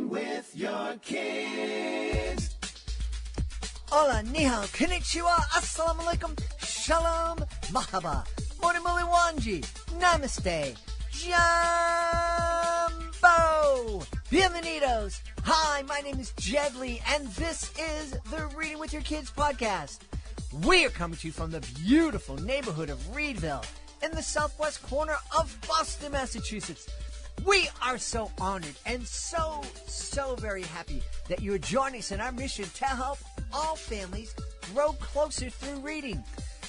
with your kids. Hola, ni hao, konnichiwa, assalamu alaikum, shalom, mahaba, moni moli wanji, namaste, jumbo, bienvenidos. Hi, my name is Jed Lee, and this is the Reading with Your Kids podcast. We are coming to you from the beautiful neighborhood of Reedville in the southwest corner of Boston, Massachusetts. We are so honored and so very happy that you are joining us in our mission to help all families grow closer through reading.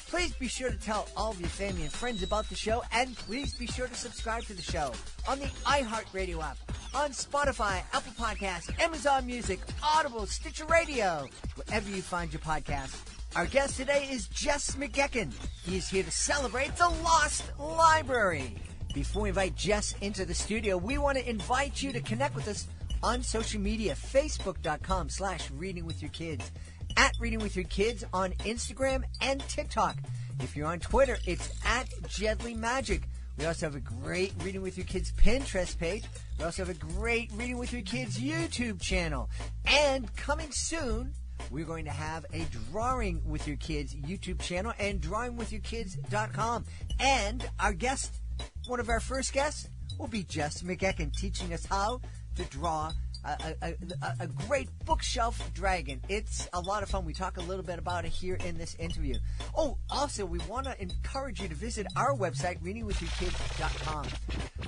Please be sure to tell all of your family and friends about the show, and please be sure to subscribe to the show on the iHeartRadio app, on Spotify, Apple Podcasts, Amazon Music, Audible, Stitcher Radio, wherever you find your podcast. Our guest today is Jess McGeachin. He is here to celebrate the Lost Library. Before we invite Jess into the studio, we want to invite you to connect with us on social media, facebook.com/readingwithyourkids, at Reading With Your Kids on Instagram and TikTok. If you're on Twitter, it's at Jedley Magic. We also have a great Reading With Your Kids Pinterest page. We also have a great Reading With Your Kids YouTube channel. And coming soon, we're going to have a Drawing With Your Kids YouTube channel and drawingwithyourkids.com. And our guest, one of our first guests, will be Jess McGeachin, teaching us how to draw a great bookshelf dragon. It's a lot of fun. We talk a little bit about it here in this interview. Oh, also, we want to encourage you to visit our website, readingwithyourkids.com.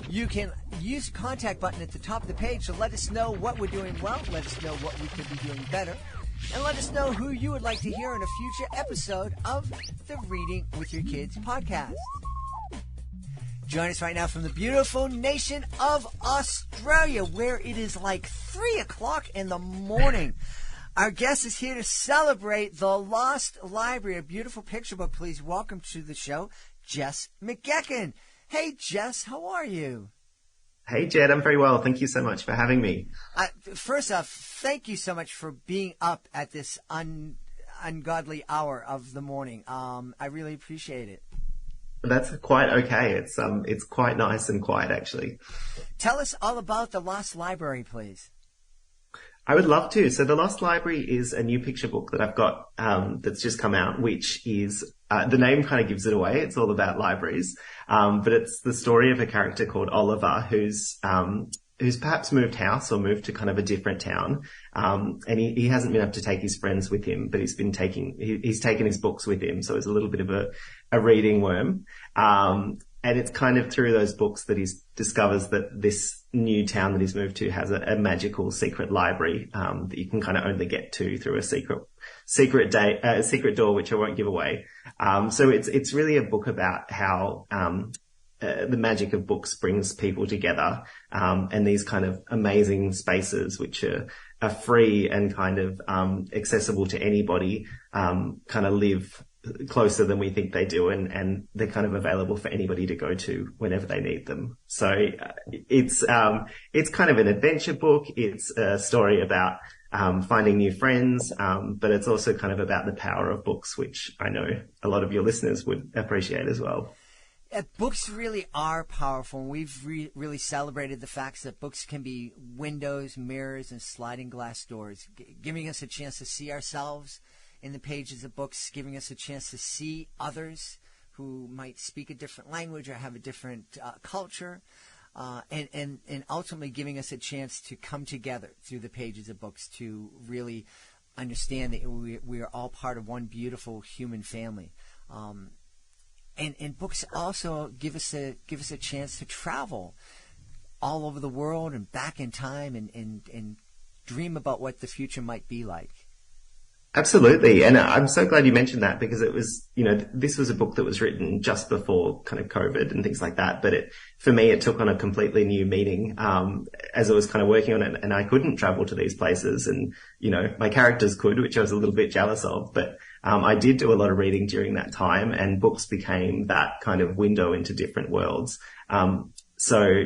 You can use the contact button at the top of the page to let us know what we're doing well, let us know what we could be doing better, and let us know who you would like to hear in a future episode of the Reading With Your Kids podcast. Join us right now from the beautiful nation of Australia, where it is like 3 o'clock in the morning. Our guest is here to celebrate the Lost Library, a beautiful picture book. Please welcome to the show, Jess McGeachin. Hey, Jess, how are you? Hey, Jed, I'm very well. Thank you so much for having me. First off, thank you so much for being up at this ungodly hour of the morning. I really appreciate it. That's quite okay. It's quite nice and quiet, actually. Tell us all about the Lost Library, please. I would love to. So the Lost Library is a new picture book that I've got that's just come out, which is the name kind of gives it away. It's all about libraries, but it's the story of a character called Oliver who's perhaps moved house or moved to kind of a different town, and he hasn't been able to take his friends with him, but he's taken his books with him. So it's a little bit of a reading worm. And it's kind of through those books that he discovers that this new town that he's moved to has a magical secret library, that you can kind of only get to through a secret door, which I won't give away. So it's really a book about how, the magic of books brings people together, and these kind of amazing spaces which are free and kind of accessible to anybody, kind of live closer than we think they do, and they're kind of available for anybody to go to whenever they need them. So it's kind of an adventure book. It's a story about finding new friends, but it's also kind of about the power of books, which I know a lot of your listeners would appreciate as well. Books really are powerful, and we've really celebrated the fact that books can be windows, mirrors, and sliding glass doors, giving us a chance to see ourselves in the pages of books, giving us a chance to see others who might speak a different language or have a different culture, and ultimately giving us a chance to come together through the pages of books to really understand that we are all part of one beautiful human family. And books also give us a chance to travel all over the world and back in time and dream about what the future might be like. Absolutely. And I'm so glad you mentioned that, because it was, this was a book that was written just before kind of COVID and things like that. But for me, it took on a completely new meaning, as I was kind of working on it, and I couldn't travel to these places, and, my characters could, which I was a little bit jealous of, but, I did do a lot of reading during that time, and books became that kind of window into different worlds. So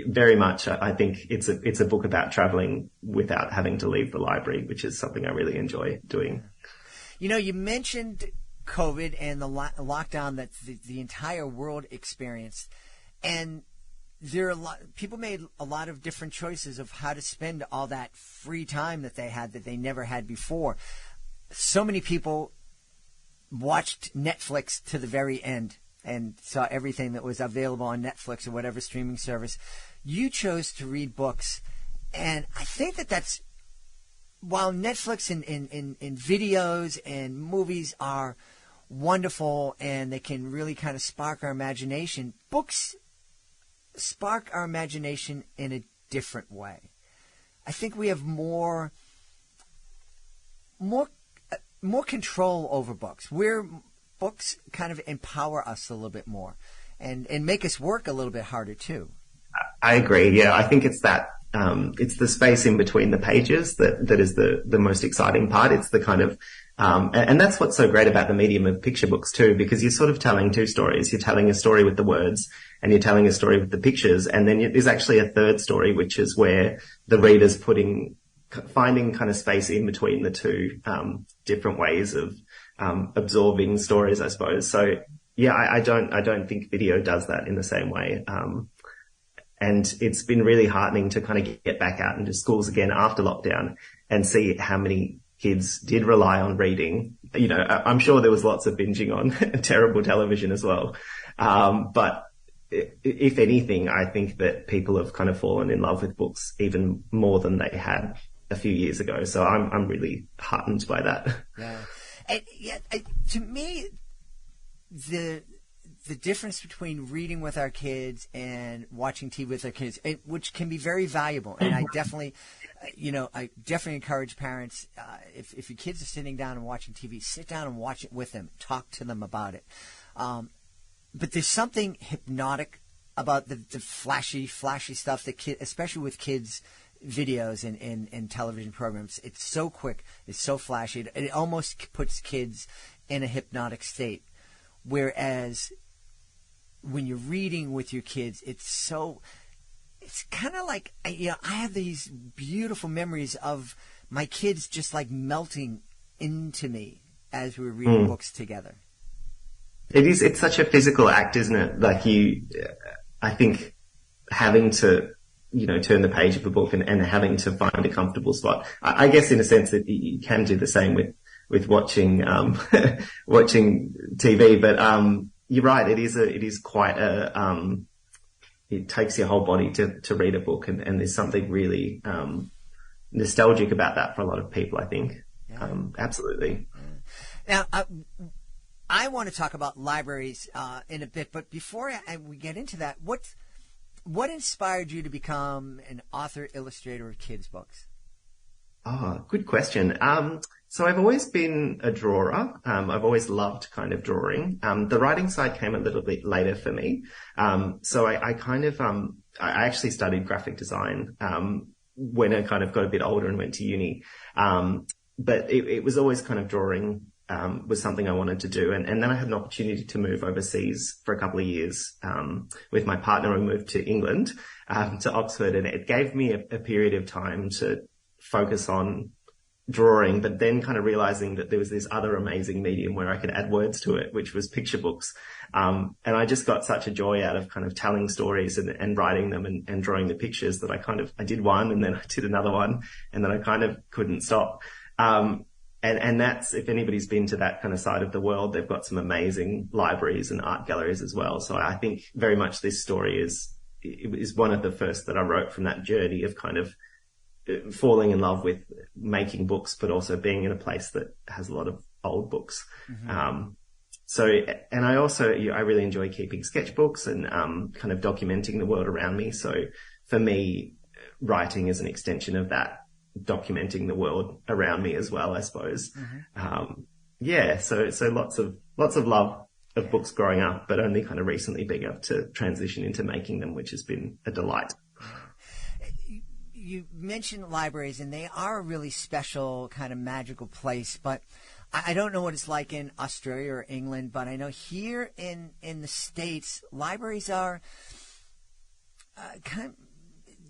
very much, I think it's a book about traveling without having to leave the library, which is something I really enjoy doing. You mentioned COVID and the lockdown that the entire world experienced, and there are people made a lot of different choices of how to spend all that free time that they had that they never had before. So many people watched Netflix to the very end and saw everything that was available on Netflix or whatever streaming service. You chose to read books, and I think that's, while Netflix and videos and movies are wonderful and they can really kind of spark our imagination, books spark our imagination in a different way. I think we have more control over books. Books kind of empower us a little bit more and make us work a little bit harder too. I agree. Yeah, I think it's that it's the space in between the pages that is the most exciting part. It's the kind of and that's what's so great about the medium of picture books too, because you're sort of telling two stories. You're telling a story with the words and you're telling a story with the pictures. And then there's actually a third story, which is where the reader's finding kind of space in between the two different ways of absorbing stories, I suppose. So yeah, I don't think video does that in the same way. And it's been really heartening to kind of get back out into schools again after lockdown and see how many kids did rely on reading. You know, I'm sure there was lots of binging on terrible television as well. But if anything, I think that people have kind of fallen in love with books even more than they had a few years ago. So I'm really heartened by that. Yeah. And to me, the difference between reading with our kids and watching TV with our kids, which can be very valuable. And I definitely encourage parents, if your kids are sitting down and watching TV, sit down and watch it with them. Talk to them about it. But there's something hypnotic about the flashy stuff that especially with kids' videos and television programs. It's so quick. It's so flashy. It almost puts kids in a hypnotic state. Whereas when you're reading with your kids, it's kind of like, I have these beautiful memories of my kids just like melting into me as we were reading books together. It's such a physical act, isn't it? Like I think having to, turn the page of a book and having to find a comfortable spot. I guess in a sense that you can do the same with watching, watching TV, but, you're right. It is quite it takes your whole body to read a book, and there's something really, nostalgic about that for a lot of people, I think. Yeah. Absolutely. Yeah. Now, I want to talk about libraries, in a bit, but before we get into that, what inspired you to become an author, illustrator of kids' books? Oh, good question. So I've always been a drawer. I've always loved kind of drawing. The writing side came a little bit later for me. So I kind of, I actually studied graphic design, when I kind of got a bit older and went to uni. But it was always kind of drawing, was something I wanted to do. And then I had an opportunity to move overseas for a couple of years, with my partner. We moved to England, to Oxford, and it gave me a period of time to focus on drawing, but then kind of realizing that there was this other amazing medium where I could add words to it, which was picture books. And I just got such a joy out of kind of telling stories and writing them and drawing the pictures that I did one and then I did another one and then I kind of couldn't stop. And that's, if anybody's been to that kind of side of the world, they've got some amazing libraries and art galleries as well. So I think very much this story is one of the first that I wrote from that journey of kind of falling in love with making books, but also being in a place that has a lot of old books. Mm-hmm. And I really enjoy keeping sketchbooks and, kind of documenting the world around me. So for me, writing is an extension of that, documenting the world around me as well, I suppose. Mm-hmm. So lots of love of books growing up, but only kind of recently being able to transition into making them, which has been a delight. You mentioned libraries, and they are a really special kind of magical place, but I don't know what it's like in Australia or England, but I know here in the States, libraries are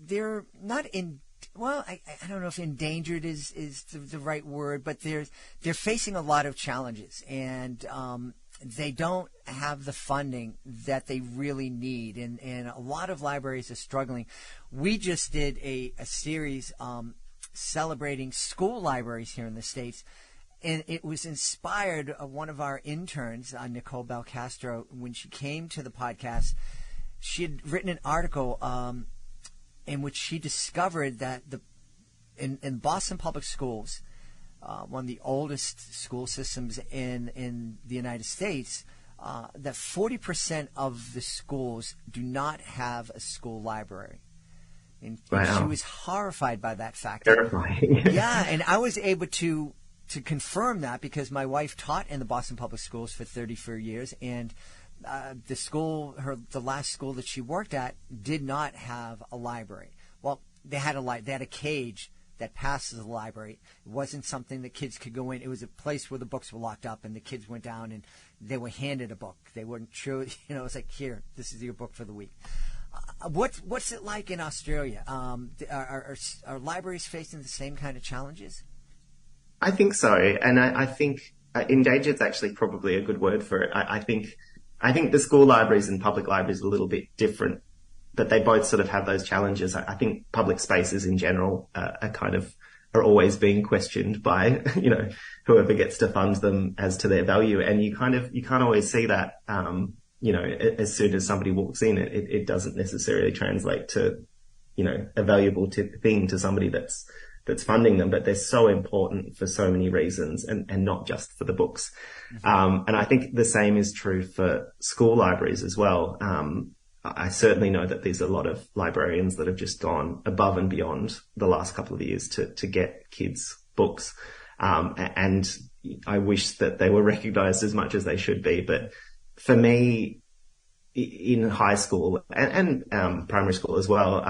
they're not in, well, I don't know if endangered is the right word, but they're facing a lot of challenges. And they don't have the funding that they really need, and a lot of libraries are struggling. We just did a series celebrating school libraries here in the States, and it was inspired of one of our interns, Nicole Belcastro. When she came to the podcast, she had written an article in which she discovered that in Boston Public Schools, one of the oldest school systems in the United States, that 40% of the schools do not have a school library. And wow. She was horrified by that fact. Terrifying. Yeah, and I was able to confirm that because my wife taught in the Boston Public Schools for 34 years, and the last school that she worked at did not have a library. Well, they had a cage that passes the library. It wasn't something that kids could go in. It was a place where the books were locked up, and the kids went down and they were handed a book. They weren't sure, it was like, here, this is your book for the week. What's it like in Australia? Are libraries facing the same kind of challenges? I think so, and I think endangered is actually probably a good word for it. I think the school libraries and public libraries are a little bit different, but they both sort of have those challenges. I think public spaces in general are always being questioned by whoever gets to fund them as to their value, and you can't always see that. As soon as somebody walks in, it doesn't necessarily translate to a valuable thing to somebody that's funding them, but they're so important for so many reasons and not just for the books. And I think the same is true for school libraries as well. I certainly know that there's a lot of librarians that have just gone above and beyond the last couple of years to get kids books. And I wish that they were recognized as much as they should be. But for me, in high school and primary school as well,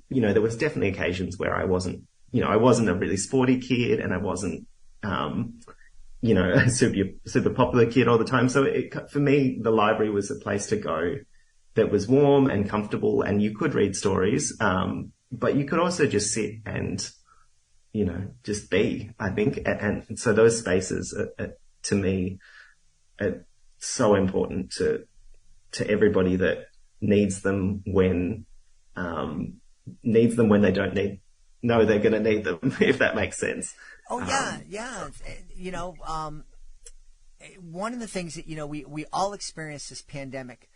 there was definitely occasions where I wasn't a really sporty kid, and I wasn't, a super popular kid all the time. So for me, the library was a place to go that was warm and comfortable, and you could read stories, but you could also just sit and, just be, I think. And so those spaces to me are so important to everybody that needs them when they don't know they're going to need them, if that makes sense. Oh, yeah. One of the things that, we all experience this pandemic,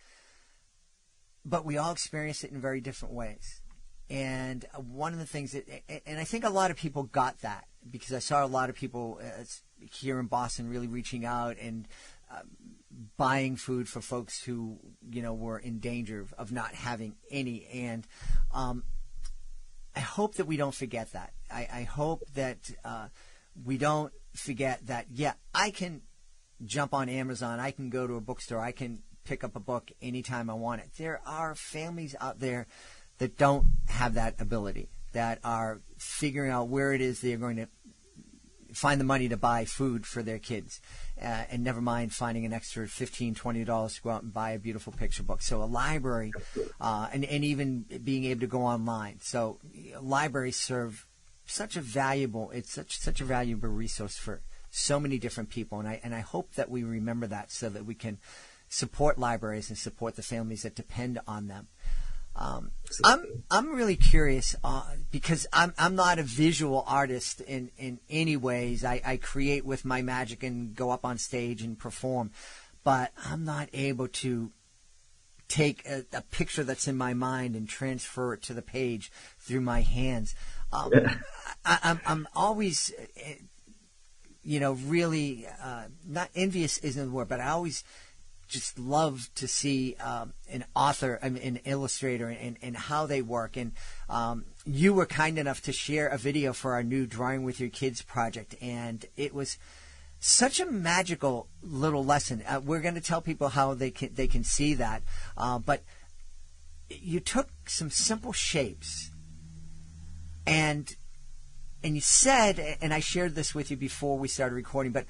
but we all experience it in very different ways. And one of the things and I think a lot of people got that, because I saw a lot of people here in Boston really reaching out and buying food for folks who, were in danger of not having any. And I hope that we don't forget that. I hope that we don't forget that, I can jump on Amazon. I can go to a bookstore. I can pick up a book anytime I want it. There are families out there that don't have that ability, that are figuring out where it is they're going to find the money to buy food for their kids, and never mind finding an extra $15, $20 to go out and buy a beautiful picture book. So a library, and even being able to go online. So libraries serve such a valuable resource for so many different people, and I hope that we remember that, so that we can support libraries and support the families that depend on them. I'm really curious, because I'm not a visual artist in any ways. I create with my magic and go up on stage and perform, but I'm not able to take a picture that's in my mind and transfer it to the page through my hands. I'm always, really not envious isn't the word, but I always just love to see an author, an illustrator, and how they work. And you were kind enough to share a video for our new Drawing with Your Kids project, and it was such a magical little lesson. We're going to tell people how they can see that, but you took some simple shapes, and you said, and I shared this with you before we started recording, but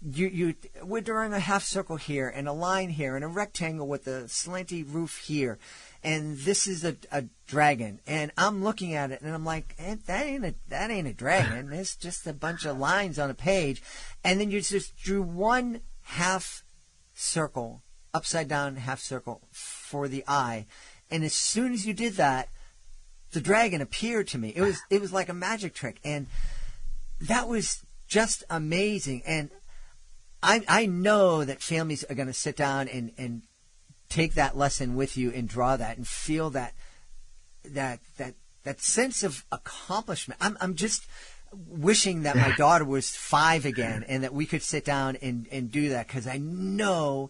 we're drawing a half circle here, and a line here, and a rectangle with a slanty roof here, and this is a dragon. And I'm looking at it, and I'm like, that ain't a dragon. It's just a bunch of lines on a page. And then you just drew one half circle, upside down half circle for the eye. And as soon as you did that, the dragon appeared to me. It was like a magic trick. And that was just amazing. And I know that families are going to sit down and take that lesson with you and draw that and feel that sense of accomplishment. I'm just wishing that my daughter was 5 again and that we could sit down and do that, because I know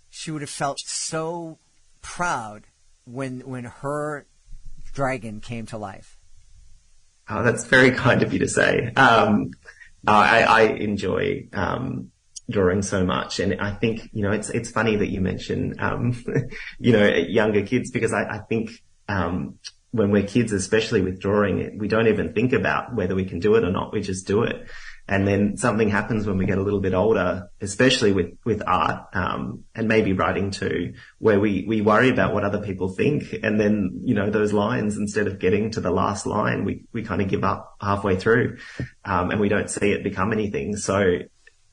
she would have felt so proud when her dragon came to life. Oh, that's very kind of you to say. I enjoy drawing so much, and I think it's funny that you mention younger kids, because I think when we're kids, especially with drawing, we don't even think about whether we can do it or not. We just do it. And then something happens when we get a little bit older, especially with art, and maybe writing too, where we worry about what other people think. And then, those lines, instead of getting to the last line, we kind of give up halfway through, and we don't see it become anything. So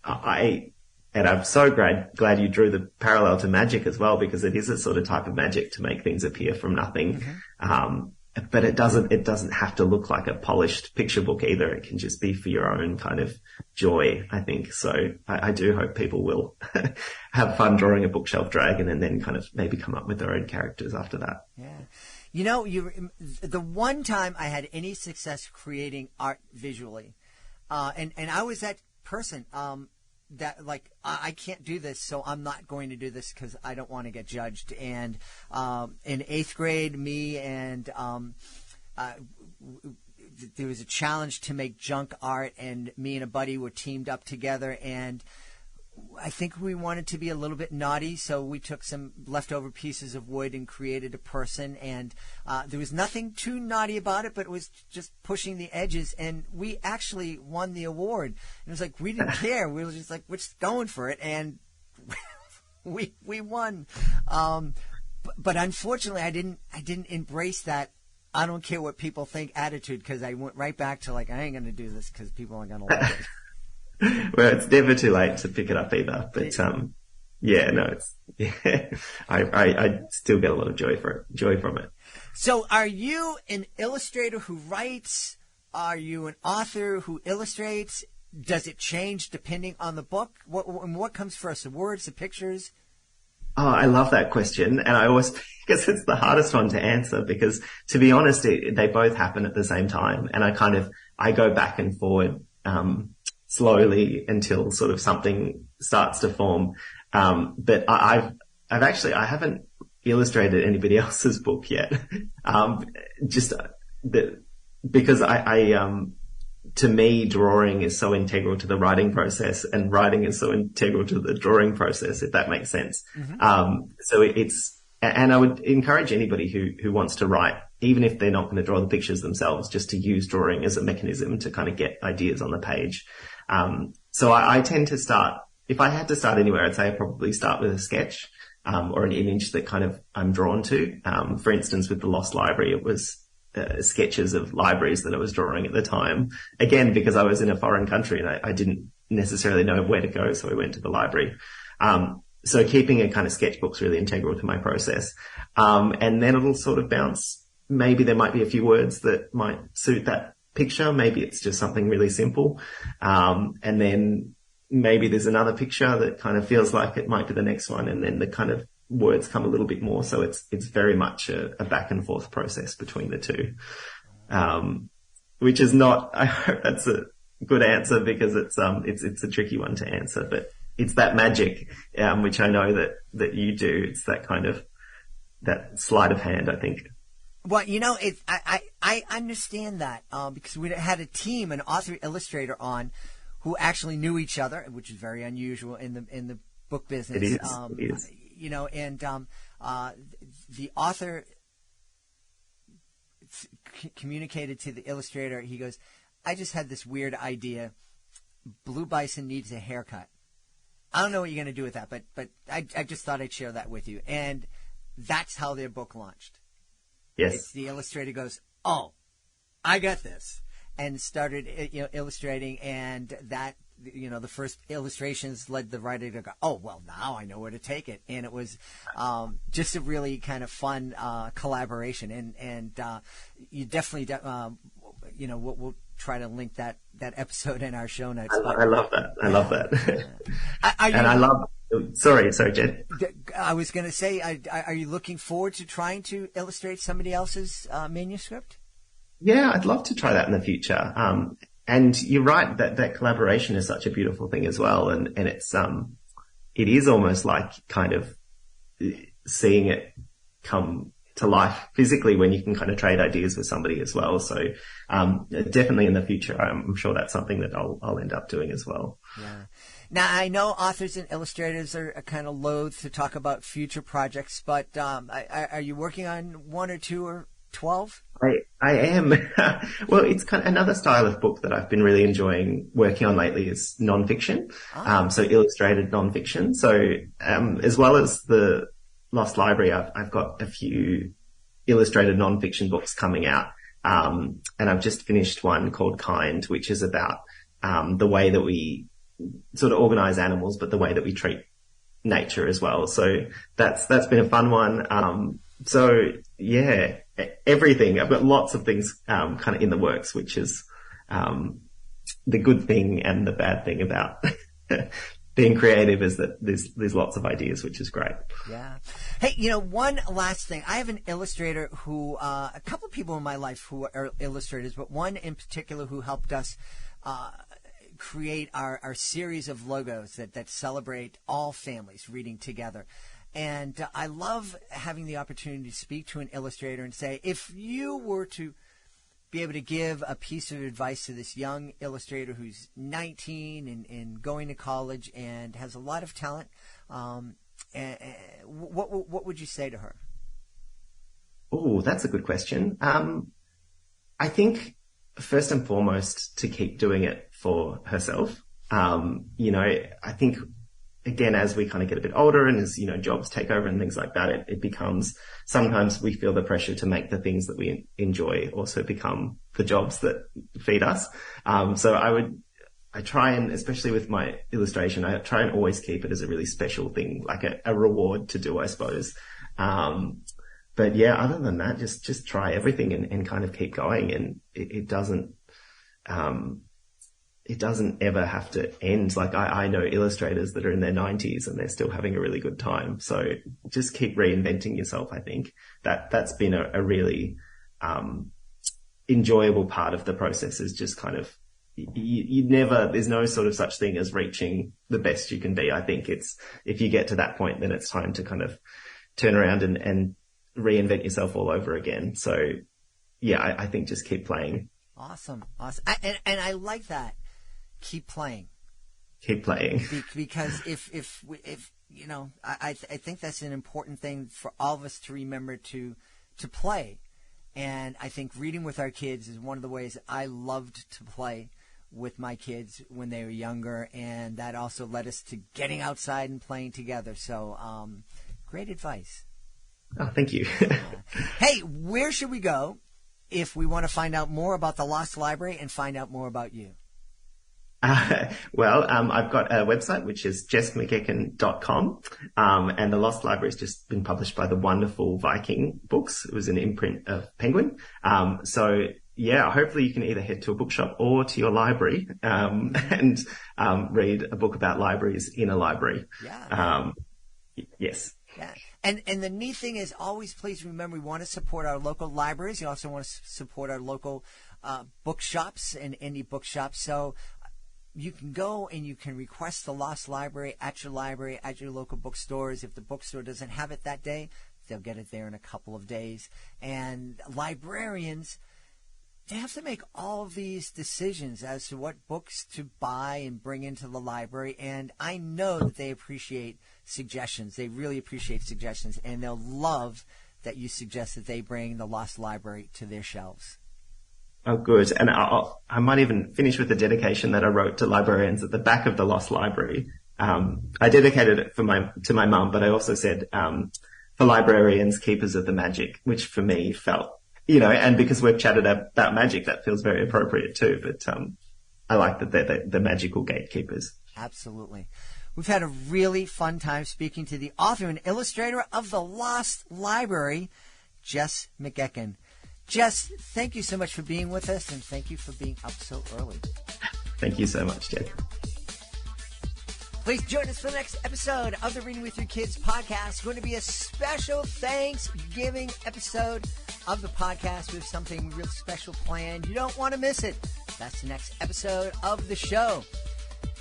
I'm so glad you drew the parallel to magic as well, because it is a sort of type of magic to make things appear from nothing. Mm-hmm. But it doesn't have to look like a polished picture book either. It can just be for your own kind of joy, I think. So I do hope people will have fun drawing a bookshelf dragon and then kind of maybe come up with their own characters after that. Yeah. The one time I had any success creating art visually, and I was that person, that like, I can't do this, so I'm not going to do this because I don't want to get judged. And in 8th grade, me and there was a challenge to make junk art, and me and a buddy were teamed up together, and I think we wanted to be a little bit naughty, so we took some leftover pieces of wood and created a person, and there was nothing too naughty about it, but it was just pushing the edges, and we actually won the award. It was like, we didn't care. We were just like, we're just going for it, and we won. But unfortunately, I didn't embrace that I don't care what people think attitude, because I went right back to like, I ain't going to do this because people aren't going to like it. Well, it's never too late to pick it up either. But I still get a lot of joy from it. So, are you an illustrator who writes? Are you an author who illustrates? Does it change depending on the book? What comes first, the words, the pictures? Oh, I love that question, and I always guess it's the hardest one to answer, because, to be honest, they both happen at the same time, and I go back and forward slowly until sort of something starts to form. But I haven't illustrated anybody else's book yet. Because to me, drawing is so integral to the writing process, and writing is so integral to the drawing process, if that makes sense. Mm-hmm. And I would encourage anybody who wants to write, even if they're not going to draw the pictures themselves, just to use drawing as a mechanism to kind of get ideas on the page. So I tend to start, if I had to start anywhere, I'd say I'd probably start with a sketch, or an image that kind of I'm drawn to. For instance, with the Lost Library, it was sketches of libraries that I was drawing at the time. Again, because I was in a foreign country and I didn't necessarily know where to go, so I went to the library. So keeping a kind of sketchbook's really integral to my process. And then it'll sort of bounce. Maybe there might be a few words that might suit that picture. Maybe it's just something really simple. And then maybe there's another picture that kind of feels like it might be the next one. And then the kind of words come a little bit more. So it's very much a back and forth process between the two. Which is not, I hope that's a good answer, because it's a tricky one to answer, but it's that magic, which I know that you do. It's that kind of, that sleight of hand, I think. Well, I understand that, because we had a team, an author illustrator on, who actually knew each other, which is very unusual in the book business. It is. The author communicated to the illustrator. He goes, "I just had this weird idea. Blue Bison needs a haircut. I don't know what you're going to do with that, but I just thought I'd share that with you." And that's how their book launched. Yes. The illustrator goes, "Oh, I got this," and started illustrating, and the first illustrations led the writer to go, oh, well, now I know where to take it. And it was just a really kind of fun collaboration. And you definitely, we'll try to link that episode in our show notes. I love that. I love that. I love. Sorry, Jed. I was going to say, are you looking forward to trying to illustrate somebody else's manuscript? Yeah, I'd love to try that in the future. And you're right that collaboration is such a beautiful thing as well. And it's, it is almost like kind of seeing it come to life physically when you can kind of trade ideas with somebody as well. So, definitely in the future, I'm sure that's something that I'll end up doing as well. Yeah. Now, I know authors and illustrators are kind of loath to talk about future projects, but are you working on 1 or 2 or 12? I am. Well, it's kind of another style of book that I've been really enjoying working on lately is nonfiction. So illustrated nonfiction. So, as well as the Lost Library, I've got a few illustrated nonfiction books coming out. And I've just finished one called Kind, which is about, the way that we sort of organize animals, but the way that we treat nature as well. So that's been a fun one. So yeah, everything. I've got lots of things, kind of in the works, which is, the good thing and the bad thing about being creative is that there's lots of ideas, which is great. Yeah. Hey, one last thing. I have an illustrator who, a couple of people in my life who are illustrators, but one in particular who helped us, create our series of logos that celebrate all families reading together. And I love having the opportunity to speak to an illustrator and say, if you were to be able to give a piece of advice to this young illustrator who's 19 and going to college and has a lot of talent, what would you say to her? Oh, that's a good question. I think first and foremost to keep doing it for herself. I think again, as we kind of get a bit older and as, jobs take over and things like that, it becomes, sometimes we feel the pressure to make the things that we enjoy also become the jobs that feed us. So I try and, especially with my illustration, I try and always keep it as a really special thing, like a reward to do, I suppose. But yeah, other than that, just try everything and kind of keep going. And it doesn't ever have to end. Like I know illustrators that are in their 90s and they're still having a really good time. So just keep reinventing yourself. I think that's been a really, enjoyable part of the process is just kind of, there's no sort of such thing as reaching the best you can be. I think if you get to that point, then it's time to kind of turn around and reinvent yourself all over again. So yeah, I think just keep playing. Awesome. And I like that. Keep playing. Keep playing. Because if I think that's an important thing for all of us to remember to play. And I think reading with our kids is one of the ways I loved to play with my kids when they were younger, and that also led us to getting outside and playing together. So, great advice. Oh, thank you. Hey, where should we go if we want to find out more about the Lost Library and find out more about you? Well, I've got a website, which is jessmcgeachin.com. And the Lost Library has just been published by the wonderful Viking Books. It was an imprint of Penguin. So yeah, hopefully you can either head to a bookshop or to your library, and read a book about libraries in a library. Yeah. Yes. Yeah. And the neat thing is, always please remember, we want to support our local libraries. You also want to support our local bookshops and indie bookshops. So you can go and you can request the Lost Library, at your local bookstores. If the bookstore doesn't have it that day, they'll get it there in a couple of days. And librarians, they have to make all of these decisions as to what books to buy and bring into the library. And I know that they appreciate suggestions. They really appreciate suggestions. And they'll love that you suggest that they bring the Lost Library to their shelves. Oh, good. And I might even finish with the dedication that I wrote to librarians at the back of the Lost Library. I dedicated it to my mum, but I also said, for librarians, keepers of the magic, which for me felt, and because we've chatted about magic, that feels very appropriate too. But, I like that they're the magical gatekeepers. Absolutely. We've had a really fun time speaking to the author and illustrator of The Lost Library, Jess McGeachin. Jess, thank you so much for being with us, and thank you for being up so early. Thank you so much, Jed. Please join us for the next episode of the Reading with Your Kids podcast. It's going to be a special Thanksgiving episode of the podcast. We have something real special planned. You don't want to miss it. That's the next episode of the show.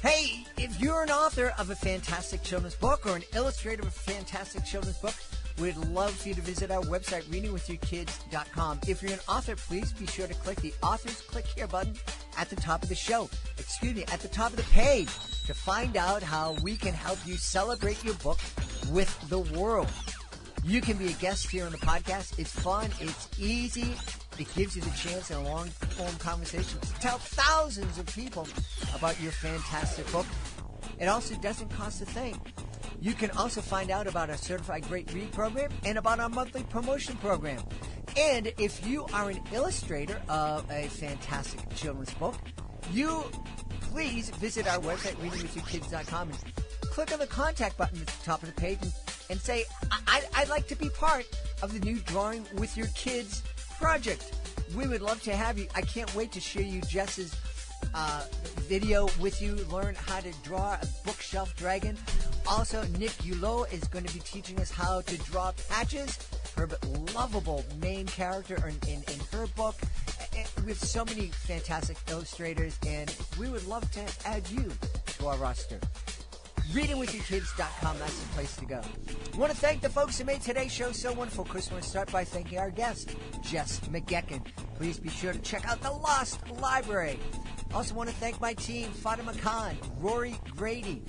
Hey, if you're an author of a fantastic children's book or an illustrator of a fantastic children's book, we'd love for you to visit our website, readingwithyourkids.com. If you're an author, please be sure to click the Authors Click Here button at the top of the show. At the top of the page to find out how we can help you celebrate your book with the world. You can be a guest here on the podcast. It's fun. It's easy. It gives you the chance in a long-form conversation to tell thousands of people about your fantastic book. It also doesn't cost a thing. You can also find out about our Certified Great Read program and about our monthly promotion program. And if you are an illustrator of a fantastic children's book, you please visit our website, readingwithyourkids.com, and click on the contact button at the top of the page and say, I'd like to be part of the new Drawing with Your Kids project. We would love to have you. I can't wait to share you Jess's video with you, learn how to draw a bookshelf dragon. Also, Nick Hulot is going to be teaching us how to draw Patches, her lovable main character in her book. We have so many fantastic illustrators, and we would love to add you to our roster. ReadingWithYourKids.com, that's the place to go. I want to thank the folks who made today's show so wonderful. Of course, I want to start by thanking our guest, Jess McGeachin. Please be sure to check out The Lost Library. Also want to thank my team, Fatima Khan, Rory Grady,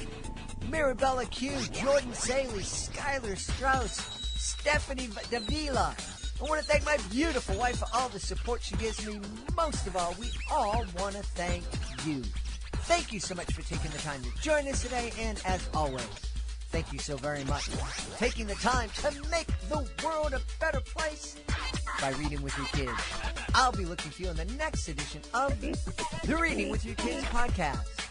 Mirabella Q, Jordan Saley, Skylar Strauss, Stephanie Davila. I want to thank my beautiful wife for all the support she gives me. Most of all, we all want to thank you. Thank you so much for taking the time to join us today, and as always, thank you so very much for taking the time to make the world a better place by reading with your kids. I'll be looking for you in the next edition of the Reading with Your Kids podcast.